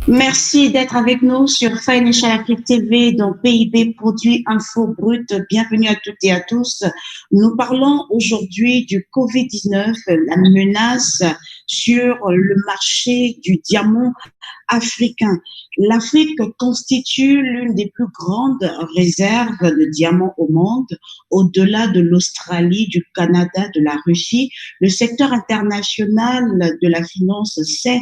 Merci d'être avec nous sur Financial Afrique TV, donc PIB, produit info brut. Bienvenue à toutes et à tous. Nous parlons aujourd'hui du Covid-19, la menace sur le marché du diamant africain. L'Afrique constitue l'une des plus grandes réserves de diamants au monde, au-delà de l'Australie, du Canada, de la Russie. Le secteur international de la finance sait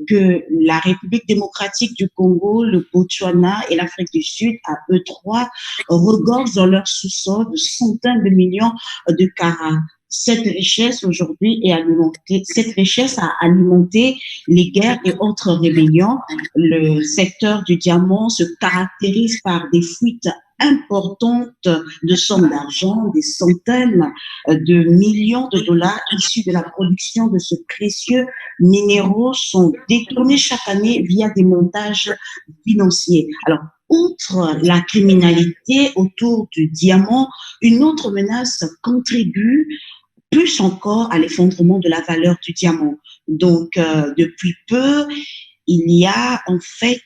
que la République démocratique du Congo, le Botswana et l'Afrique du Sud, à eux trois, regorgent dans leur sous-sol de centaines de millions de carats. Cette richesse aujourd'hui est alimentée, cette richesse a alimenté les guerres et autres rébellions. Le secteur du diamant se caractérise par des fuites importantes de sommes d'argent, des centaines de millions de dollars issus de la production de ce précieux minéraux sont détournés chaque année via des montages financiers. Alors, outre la criminalité autour du diamant, une autre menace contribue plus encore à l'effondrement de la valeur du diamant. Donc, depuis peu, il y a en fait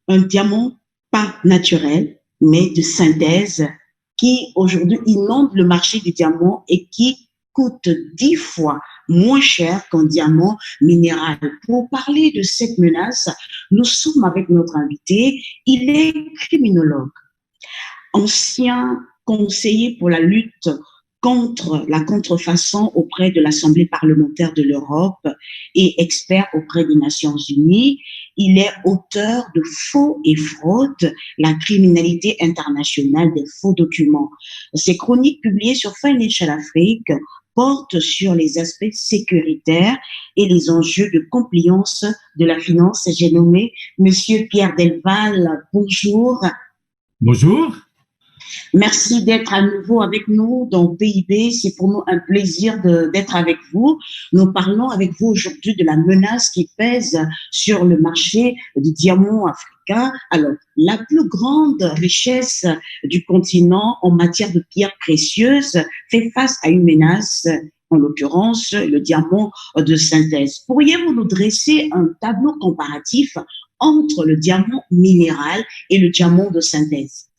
un diamant pas naturel, mais de synthèse, qui aujourd'hui inonde le marché du diamant et qui coûte 10 fois moins cher qu'un diamant minéral. Pour parler de cette menace, nous sommes avec notre invité. Il est criminologue, ancien conseiller pour la lutte contre la contrefaçon auprès de l'Assemblée parlementaire de l'Europe et expert auprès des Nations Unies. Il est auteur de Faux et fraude, la criminalité internationale des faux documents. Ses chroniques publiées sur Financial Afrique portent sur les aspects sécuritaires et les enjeux de compliance de la finance. J'ai nommé Monsieur Pierre Delval. Bonjour. Bonjour. Merci d'être à nouveau avec nous dans PIB. C'est pour nous un plaisir d'être avec vous. Nous parlons avec vous aujourd'hui de la menace qui pèse sur le marché du diamant africain. Alors, la plus grande richesse du continent en matière de pierres précieuses fait face à une menace, en l'occurrence le diamant de synthèse. Pourriez-vous nous dresser un tableau comparatif entre le diamant minéral et le diamant de synthèse?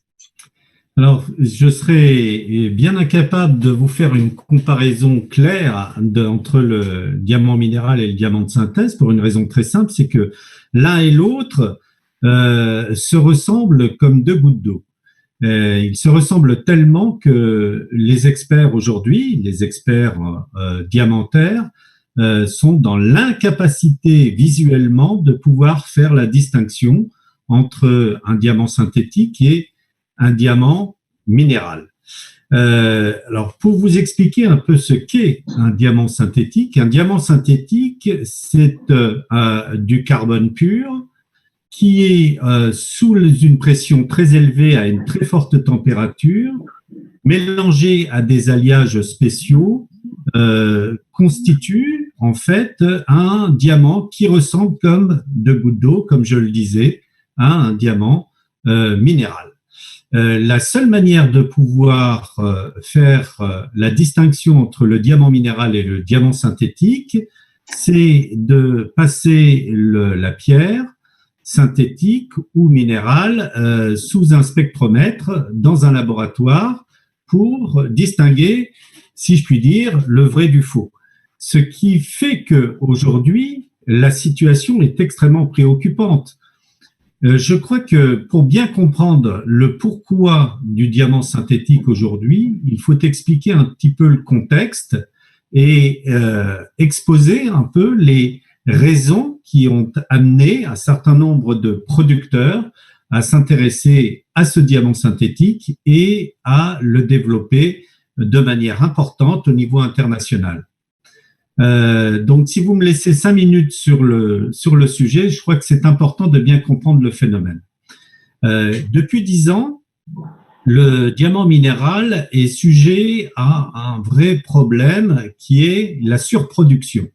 Alors, je serais bien incapable de vous faire une comparaison claire entre le diamant minéral et le diamant de synthèse pour une raison très simple, c'est que l'un et l'autre se ressemblent comme deux gouttes d'eau. Ils se ressemblent tellement que les experts aujourd'hui, les experts diamantaires, sont dans l'incapacité visuellement de pouvoir faire la distinction entre un diamant synthétique et un diamant minéral. Alors, pour vous expliquer un peu ce qu'est un diamant synthétique, c'est du carbone pur qui est sous une pression très élevée à une très forte température, mélangé à des alliages spéciaux, constitue en fait un diamant qui ressemble comme deux gouttes d'eau, comme je le disais, à un diamant minéral. La seule manière de pouvoir faire la distinction entre le diamant minéral et le diamant synthétique, c'est de passer la pierre synthétique ou minérale sous un spectromètre dans un laboratoire pour distinguer, si je puis dire, le vrai du faux. Ce qui fait qu'aujourd'hui, la situation est extrêmement préoccupante. Je crois que pour bien comprendre le pourquoi du diamant synthétique aujourd'hui, il faut expliquer un petit peu le contexte et exposer un peu les raisons qui ont amené un certain nombre de producteurs à s'intéresser à ce diamant synthétique et à le développer de manière importante au niveau international. Donc, si vous me laissez 5 minutes sur le sujet, je crois que c'est important de bien comprendre le phénomène. Depuis 10 ans, le diamant minéral est sujet à un vrai problème qui est la surproduction.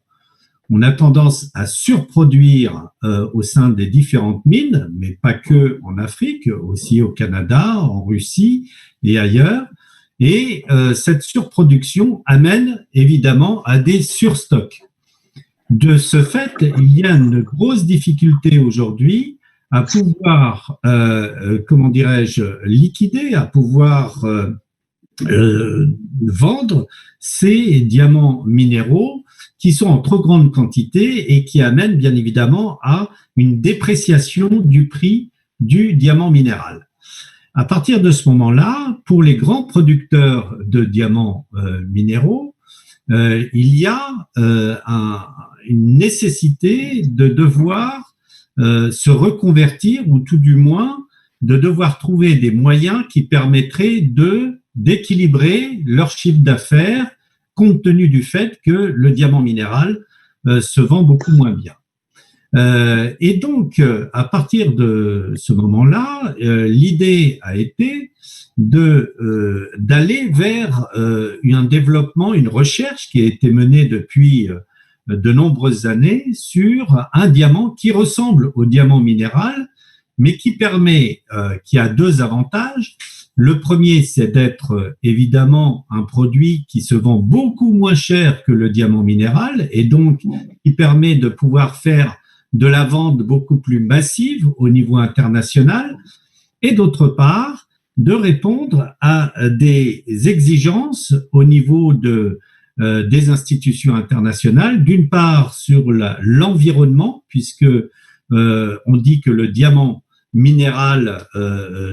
On a tendance à surproduire au sein des différentes mines, mais pas que en Afrique, aussi au Canada, en Russie et ailleurs. Et cette surproduction amène évidemment à des surstocks. De ce fait, il y a une grosse difficulté aujourd'hui à pouvoir, comment dirais-je, liquider, à pouvoir vendre ces diamants minéraux qui sont en trop grande quantité et qui amènent bien évidemment à une dépréciation du prix du diamant minéral. À partir de ce moment-là, pour les grands producteurs de diamants minéraux, il y a une nécessité de devoir se reconvertir ou tout du moins de devoir trouver des moyens qui permettraient d'équilibrer leur chiffre d'affaires compte tenu du fait que le diamant minéral se vend beaucoup moins bien. Et donc, à partir de ce moment-là, l'idée a été d'aller vers un développement, une recherche qui a été menée depuis de nombreuses années sur un diamant qui ressemble au diamant minéral, mais qui a deux avantages. Le premier, c'est d'être évidemment un produit qui se vend beaucoup moins cher que le diamant minéral et donc qui permet de pouvoir faire de la vente beaucoup plus massive au niveau international et d'autre part, de répondre à des exigences au niveau des institutions internationales, d'une part sur l'environnement, puisque on dit que le diamant minéral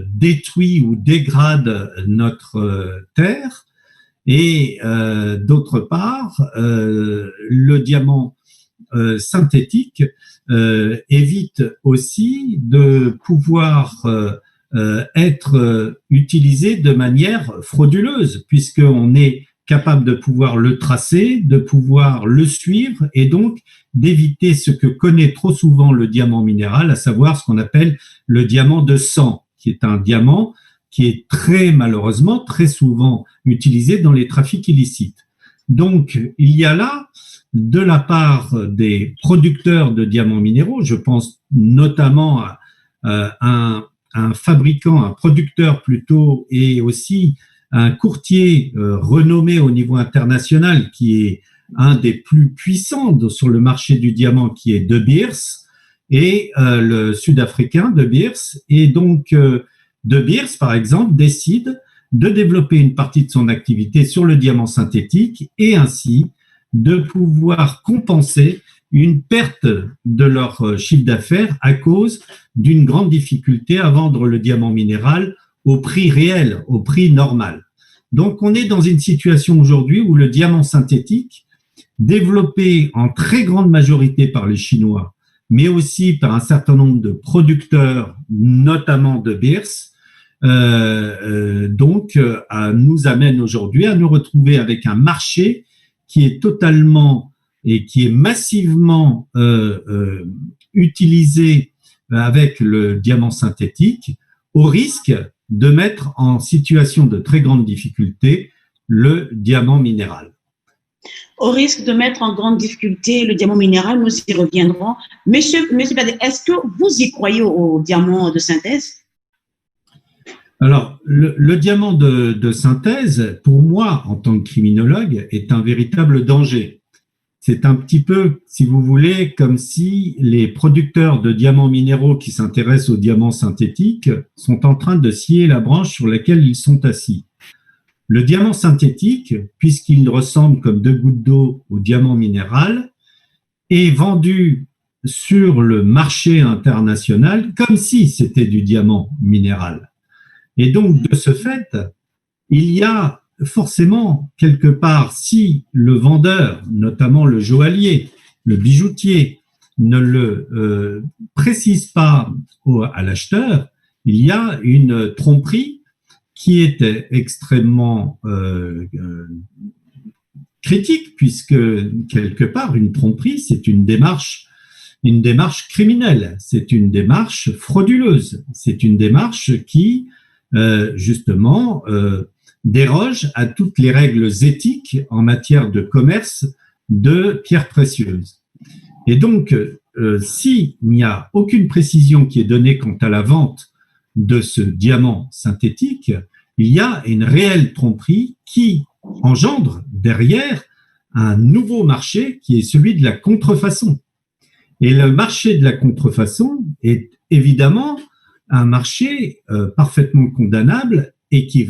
détruit ou dégrade notre terre, et d'autre part, le diamant synthétique évite aussi de pouvoir être utilisé de manière frauduleuse, puisqu'on est capable de pouvoir le tracer, de pouvoir le suivre et donc d'éviter ce que connaît trop souvent le diamant minéral, à savoir ce qu'on appelle le diamant de sang, qui est un diamant qui est malheureusement très souvent utilisé dans les trafics illicites. Donc, il y a là, de la part des producteurs de diamants minéraux, je pense notamment à un fabricant, un producteur plutôt, et aussi un courtier renommé au niveau international qui est un des plus puissants sur le marché du diamant, qui est De Beers, et le sud-africain De Beers. Et donc, De Beers, par exemple, décide de développer une partie de son activité sur le diamant synthétique et ainsi de pouvoir compenser une perte de leur chiffre d'affaires à cause d'une grande difficulté à vendre le diamant minéral au prix réel, au prix normal. Donc, on est dans une situation aujourd'hui où le diamant synthétique, développé en très grande majorité par les Chinois, mais aussi par un certain nombre de producteurs, notamment De Beers, nous amène aujourd'hui à nous retrouver avec un marché qui est totalement et qui est massivement utilisé avec le diamant synthétique, au risque de mettre en situation de très grande difficulté le diamant minéral. Au risque de mettre en grande difficulté le diamant minéral, nous y reviendrons. Monsieur Badé, est-ce que vous y croyez au diamant de synthèse? Alors, le diamant de synthèse, pour moi, en tant que criminologue, est un véritable danger. C'est un petit peu, si vous voulez, comme si les producteurs de diamants minéraux qui s'intéressent aux diamants synthétiques sont en train de scier la branche sur laquelle ils sont assis. Le diamant synthétique, puisqu'il ressemble comme deux gouttes d'eau au diamant minéral, est vendu sur le marché international comme si c'était du diamant minéral. Et donc, de ce fait, il y a forcément, quelque part, si le vendeur, notamment le joaillier, le bijoutier, ne le précise pas à l'acheteur, il y a une tromperie qui est extrêmement critique, puisque, quelque part, une tromperie, c'est une démarche criminelle, c'est une démarche frauduleuse, c'est une démarche qui justement déroge à toutes les règles éthiques en matière de commerce de pierres précieuses. Et donc, s'il n'y a aucune précision qui est donnée quant à la vente de ce diamant synthétique, il y a une réelle tromperie qui engendre derrière un nouveau marché qui est celui de la contrefaçon. Et le marché de la contrefaçon est évidemment un marché parfaitement condamnable et qui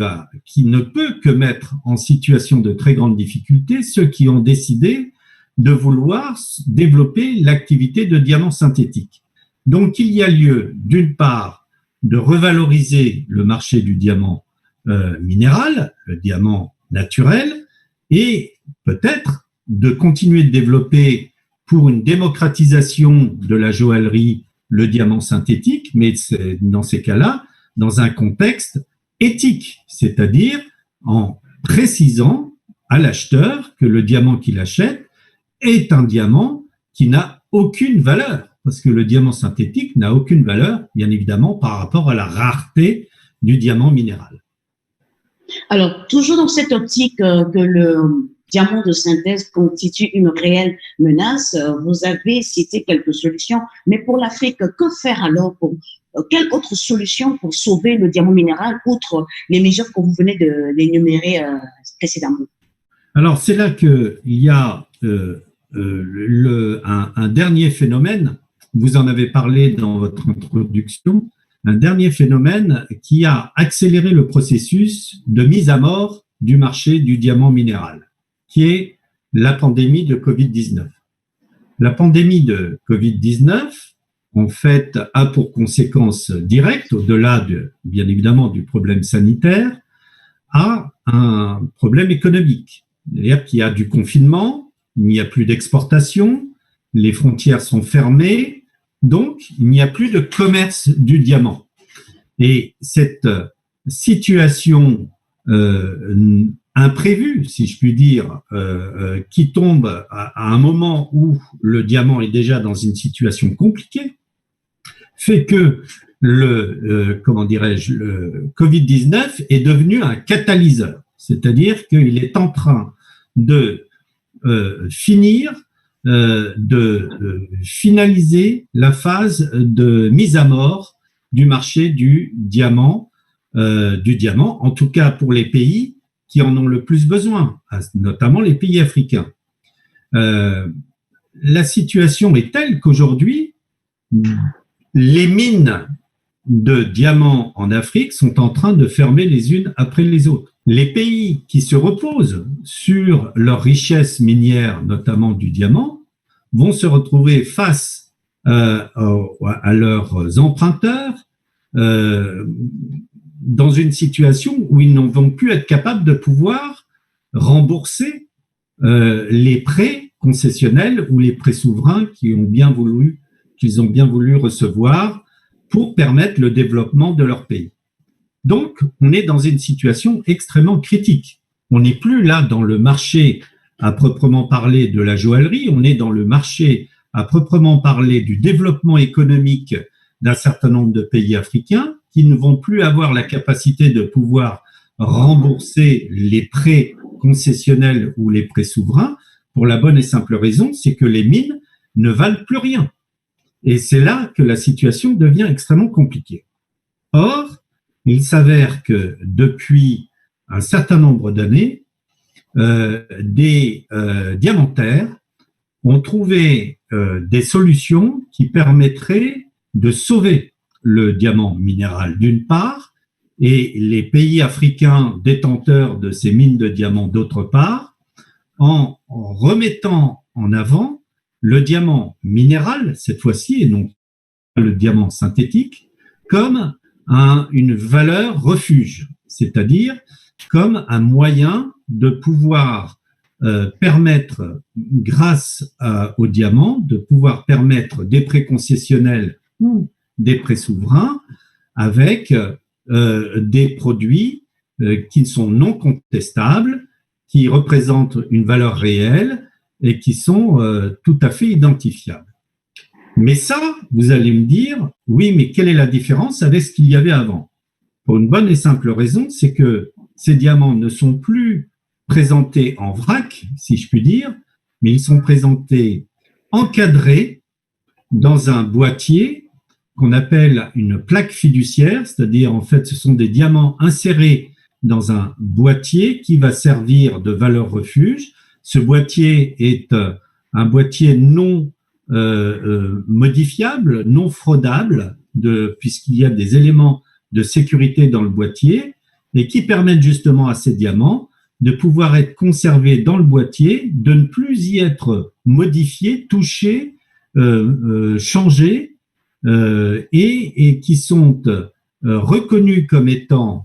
ne peut que mettre en situation de très grande difficulté ceux qui ont décidé de vouloir développer l'activité de diamants synthétiques. Donc, il y a lieu, d'une part, de revaloriser le marché du diamant minéral, le diamant naturel, et peut-être de continuer de développer pour une démocratisation de la joaillerie le diamant synthétique, mais c'est dans ces cas-là, dans un contexte éthique, c'est-à-dire en précisant à l'acheteur que le diamant qu'il achète est un diamant qui n'a aucune valeur, parce que le diamant synthétique n'a aucune valeur, bien évidemment, par rapport à la rareté du diamant minéral. Alors, toujours dans cette optique que le diamant de synthèse constitue une réelle menace, vous avez cité quelques solutions, mais pour l'Afrique, que faire alors quelle autre solution pour sauver le diamant minéral, outre les mesures que vous venez de l'énumérer précédemment? Alors, c'est là qu'il y a un dernier phénomène, vous en avez parlé dans votre introduction, un dernier phénomène qui a accéléré le processus de mise à mort du marché du diamant minéral, qui est la pandémie de Covid-19. La pandémie de Covid-19, en fait, a pour conséquence directe, au-delà bien évidemment du problème sanitaire, a un problème économique. C'est-à-dire qu'il y a du confinement, il n'y a plus d'exportation, les frontières sont fermées, donc il n'y a plus de commerce du diamant. Et cette situation imprévue, si je puis dire, qui tombe à un moment où le diamant est déjà dans une situation compliquée, fait que le Covid-19 est devenu un catalyseur, c'est-à-dire qu'il est en train de finaliser la phase de mise à mort du marché du diamant, en tout cas pour les pays qui en ont le plus besoin, notamment les pays africains. La situation est telle qu'aujourd'hui, les mines de diamants en Afrique sont en train de fermer les unes après les autres. Les pays qui se reposent sur leur richesse minière, notamment du diamant, vont se retrouver face à leurs emprunteurs dans une situation où ils ne vont plus être capables de pouvoir rembourser les prêts concessionnels ou les prêts souverains qu'ils ont bien voulu recevoir pour permettre le développement de leur pays. Donc, on est dans une situation extrêmement critique. On n'est plus là dans le marché à proprement parler de la joaillerie, on est dans le marché à proprement parler du développement économique d'un certain nombre de pays africains qui ne vont plus avoir la capacité de pouvoir rembourser les prêts concessionnels ou les prêts souverains pour la bonne et simple raison, c'est que les mines ne valent plus rien. Et c'est là que la situation devient extrêmement compliquée. Or, il s'avère que depuis un certain nombre d'années, des diamantaires ont trouvé des solutions qui permettraient de sauver le diamant minéral d'une part, et les pays africains détenteurs de ces mines de diamants d'autre part, en remettant en avant le diamant minéral, cette fois-ci, et non le diamant synthétique, comme une valeur refuge, c'est-à-dire comme un moyen de pouvoir permettre, grâce au diamant, de pouvoir permettre des prêts concessionnels ou des prêts souverains avec des produits qui sont non contestables, qui représentent une valeur réelle et qui sont tout à fait identifiables. Mais ça, vous allez me dire, oui, mais quelle est la différence avec ce qu'il y avait avant? Pour une bonne et simple raison, c'est que ces diamants ne sont plus présentés en vrac, si je puis dire, mais ils sont présentés encadrés dans un boîtier qu'on appelle une plaque fiduciaire, c'est-à-dire en fait ce sont des diamants insérés dans un boîtier qui va servir de valeur refuge. Ce boîtier est un boîtier non modifiable, non fraudable, puisqu'il y a des éléments de sécurité dans le boîtier et qui permettent justement à ces diamants de pouvoir être conservés dans le boîtier, de ne plus y être modifiés, touchés, changés, et qui sont reconnus comme étant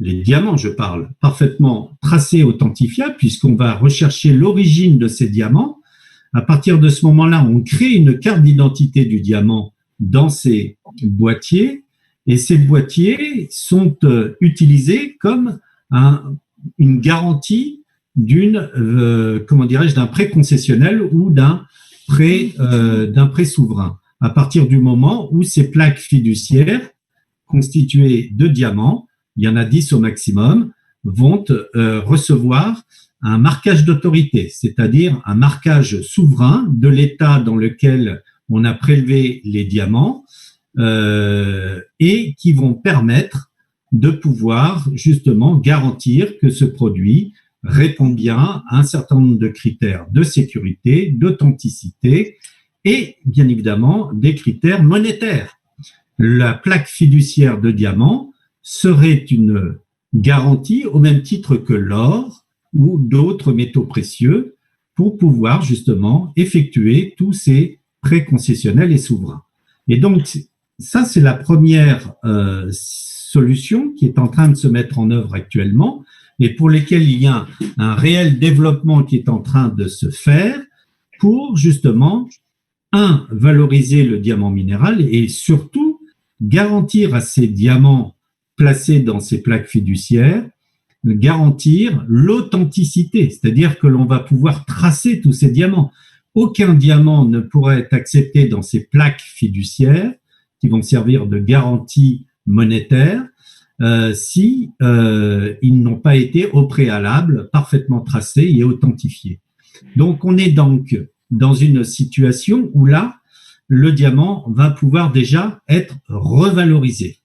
les diamants, je parle, parfaitement tracés, authentifiables, puisqu'on va rechercher l'origine de ces diamants. À partir de ce moment-là, on crée une carte d'identité du diamant dans ces boîtiers, et ces boîtiers sont utilisés comme une garantie d'un prêt concessionnel ou d'un prêt souverain. À partir du moment où ces plaques fiduciaires constituées de diamants, il y en a 10 au maximum, vont recevoir un marquage d'autorité, c'est-à-dire un marquage souverain de l'État dans lequel on a prélevé les diamants, et qui vont permettre de pouvoir justement garantir que ce produit répond bien à un certain nombre de critères de sécurité, d'authenticité et bien évidemment des critères monétaires. La plaque fiduciaire de diamant serait une garantie au même titre que l'or ou d'autres métaux précieux pour pouvoir justement effectuer tous ces prêts concessionnels et souverains. Et donc, ça, c'est la première solution qui est en train de se mettre en œuvre actuellement et pour lesquelles il y a un réel développement qui est en train de se faire pour justement, valoriser le diamant minéral et surtout garantir à ces diamants placés dans ces plaques fiduciaires, garantir l'authenticité, c'est-à-dire que l'on va pouvoir tracer tous ces diamants. Aucun diamant ne pourra être accepté dans ces plaques fiduciaires qui vont servir de garantie monétaire si ils n'ont pas été au préalable parfaitement tracés et authentifiés. Donc, on est donc dans une situation où là, le diamant va pouvoir déjà être revalorisé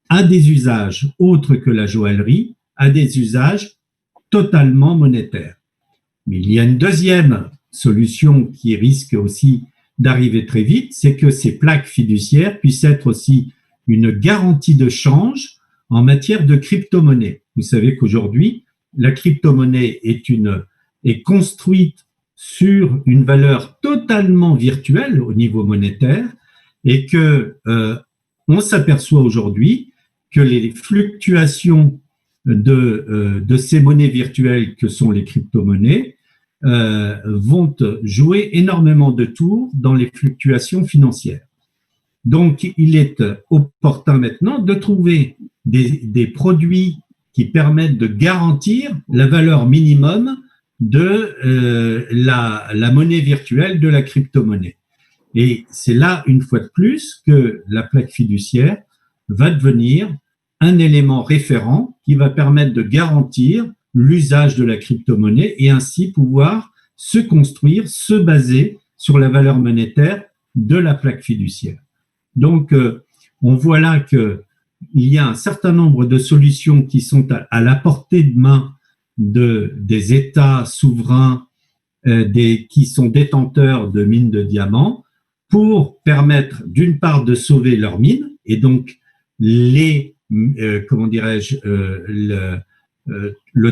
à des usages autres que la joaillerie, à des usages totalement monétaires. Mais il y a une deuxième solution qui risque aussi d'arriver très vite, c'est que ces plaques fiduciaires puissent être aussi une garantie de change en matière de crypto-monnaie. Vous savez qu'aujourd'hui, la crypto-monnaie est construite sur une valeur totalement virtuelle au niveau monétaire et que on s'aperçoit aujourd'hui que les fluctuations de ces monnaies virtuelles que sont les crypto-monnaies vont jouer énormément de tours dans les fluctuations financières. Donc, il est opportun maintenant de trouver des produits qui permettent de garantir la valeur minimum de la monnaie virtuelle, de la crypto-monnaie. Et c'est là, une fois de plus, que la plaque fiduciaire va devenir un élément référent qui va permettre de garantir l'usage de la crypto-monnaie et ainsi pouvoir se construire, se baser sur la valeur monétaire de la plaque fiduciaire. Donc, on voit là qu'il y a un certain nombre de solutions qui sont à la portée de main des États souverains qui sont détenteurs de mines de diamants pour permettre d'une part de sauver leurs mines et donc le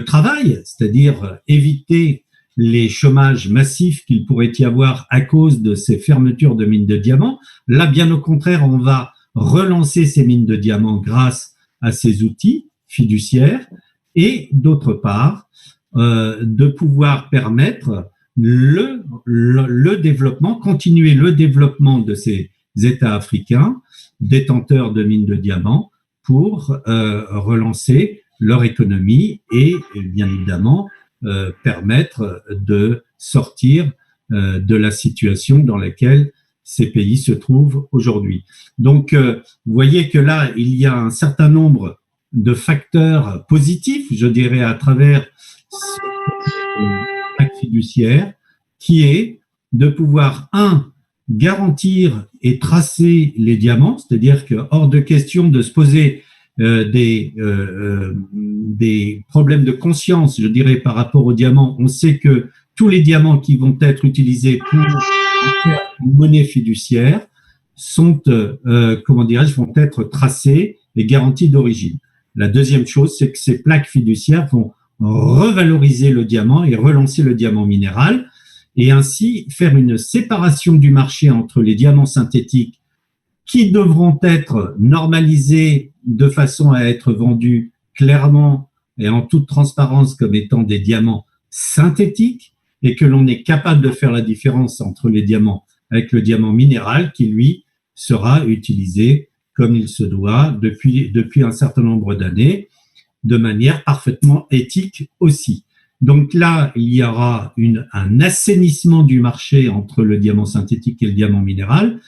travail, c'est-à-dire éviter les chômages massifs qu'il pourrait y avoir à cause de ces fermetures de mines de diamants. Là, bien au contraire, on va relancer ces mines de diamants grâce à ces outils fiduciaires et d'autre part, de pouvoir permettre le développement, continuer le développement de ces États africains détenteurs de mines de diamants pour relancer leur économie et bien évidemment permettre de sortir de la situation dans laquelle ces pays se trouvent aujourd'hui. Donc, vous voyez que là, il y a un certain nombre de facteurs positifs, je dirais, à travers l'acte fiduciaire, qui est de pouvoir, garantir et tracer les diamants, c'est-à-dire que hors de question de se poser des problèmes de conscience, je dirais, par rapport aux diamants. On sait que tous les diamants qui vont être utilisés pour faire une monnaie fiduciaire sont, vont être tracés et garantis d'origine. La deuxième chose, c'est que ces plaques fiduciaires vont revaloriser le diamant et relancer le diamant minéral et ainsi faire une séparation du marché entre les diamants synthétiques qui devront être normalisés de façon à être vendus clairement et en toute transparence comme étant des diamants synthétiques et que l'on est capable de faire la différence entre les diamants avec le diamant minéral qui, lui, sera utilisé comme il se doit depuis un certain nombre d'années, de manière parfaitement éthique aussi. Donc là, il y aura un assainissement du marché entre le diamant synthétique et le diamant minéral,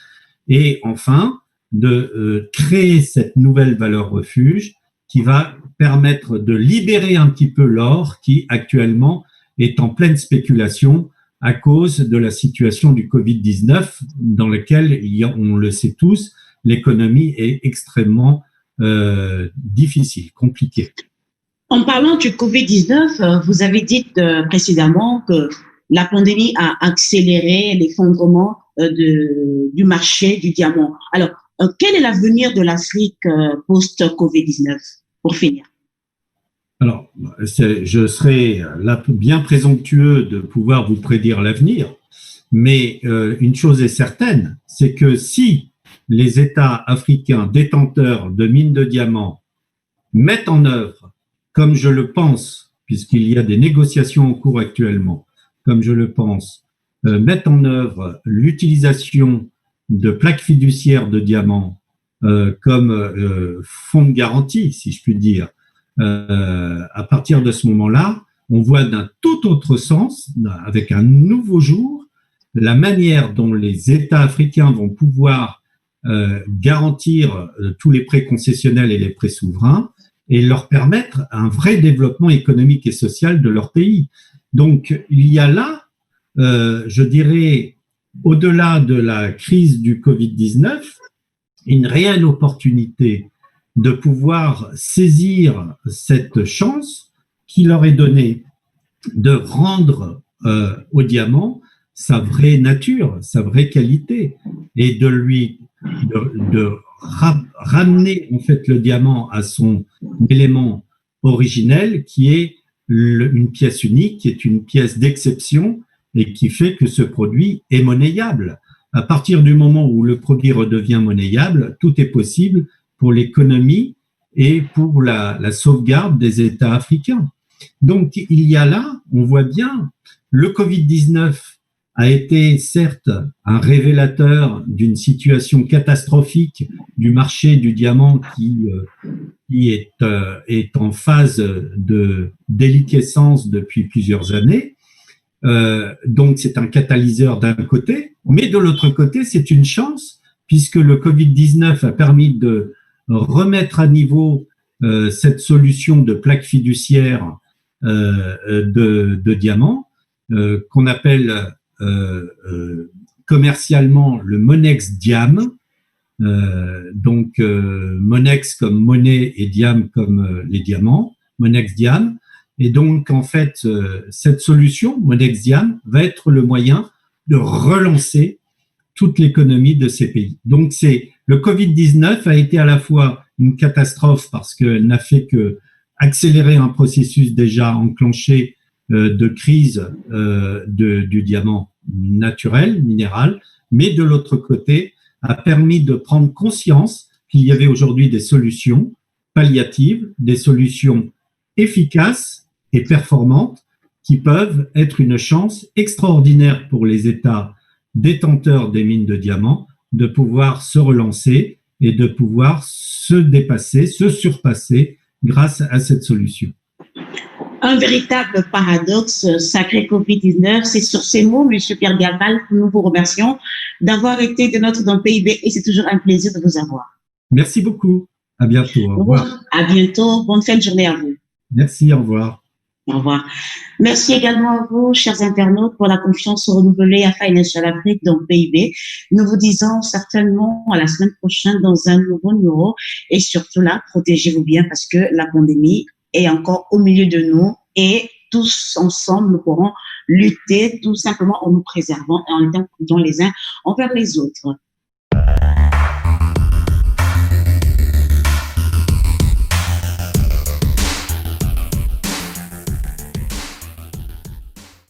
et enfin, de créer cette nouvelle valeur refuge qui va permettre de libérer un petit peu l'or qui actuellement est en pleine spéculation à cause de la situation du Covid-19 dans laquelle, on le sait tous, l'économie est extrêmement difficile, compliquée. En parlant du Covid-19, vous avez dit précédemment que la pandémie a accéléré l'effondrement du marché du diamant. Alors, quel est l'avenir de l'Afrique post-Covid-19, pour finir? Alors, je serais là bien présomptueux de pouvoir vous prédire l'avenir, mais une chose est certaine, c'est que si les États africains détenteurs de mines de diamants mettent en œuvre, comme je le pense, puisqu'il y a des négociations en cours actuellement, comme je le pense, mettent en œuvre l'utilisation de plaques fiduciaires de diamants comme fonds de garantie, si je puis dire, à partir de ce moment-là, on voit d'un tout autre sens, avec un nouveau jour, la manière dont les États africains vont pouvoir garantir tous les prêts concessionnels et les prêts souverains et leur permettre un vrai développement économique et social de leur pays. Donc, il y a là, je dirais, au-delà de la crise du Covid-19, une réelle opportunité de pouvoir saisir cette chance qui leur est donnée de rendre au diamant sa vraie nature, sa vraie qualité, et de ramener en fait le diamant à son élément originel qui est une pièce unique, qui est une pièce d'exception et qui fait que ce produit est monnayable. À partir du moment où le produit redevient monnayable, tout est possible pour l'économie et pour la sauvegarde des États africains. Donc, il y a là, on voit bien, le Covid-19 a été certes un révélateur d'une situation catastrophique du marché du diamant qui est en phase de déliquescence depuis plusieurs années. Donc, c'est un catalyseur d'un côté, mais de l'autre côté, c'est une chance puisque le Covid-19 a permis de remettre à niveau cette solution de plaque fiduciaire de diamants qu'on appelle commercialement le Monex Diam. Donc, Monex comme monnaie et Diam comme les diamants, Monex Diam. Et donc, en fait, cette solution, Monex Diam, va être le moyen de relancer toute l'économie de ces pays. Donc, le Covid-19 a été à la fois une catastrophe parce qu'elle n'a fait que accélérer un processus déjà enclenché de crise du diamant naturel, minéral, mais de l'autre côté, a permis de prendre conscience qu'il y avait aujourd'hui des solutions palliatives, des solutions efficaces et performantes qui peuvent être une chance extraordinaire pour les États détenteurs des mines de diamants de pouvoir se relancer et de pouvoir se dépasser, se surpasser grâce à cette solution. Un véritable paradoxe, sacré Covid-19. C'est sur ces mots, M. Pierre Galval, que nous vous remercions d'avoir été de notre dans PIB et c'est toujours un plaisir de vous avoir. Merci beaucoup. À bientôt. Au revoir. À bientôt. Bonne fin de journée à vous. Merci. Au revoir. Au revoir. Merci également à vous, chers internautes, pour la confiance renouvelée à Financial Afrique dans PIB. Nous vous disons certainement à la semaine prochaine dans un nouveau numéro et surtout là, protégez-vous bien parce que la pandémie est encore au milieu de nous et tous ensemble, nous pourrons lutter tout simplement en nous préservant et en étant prudents les uns envers les autres.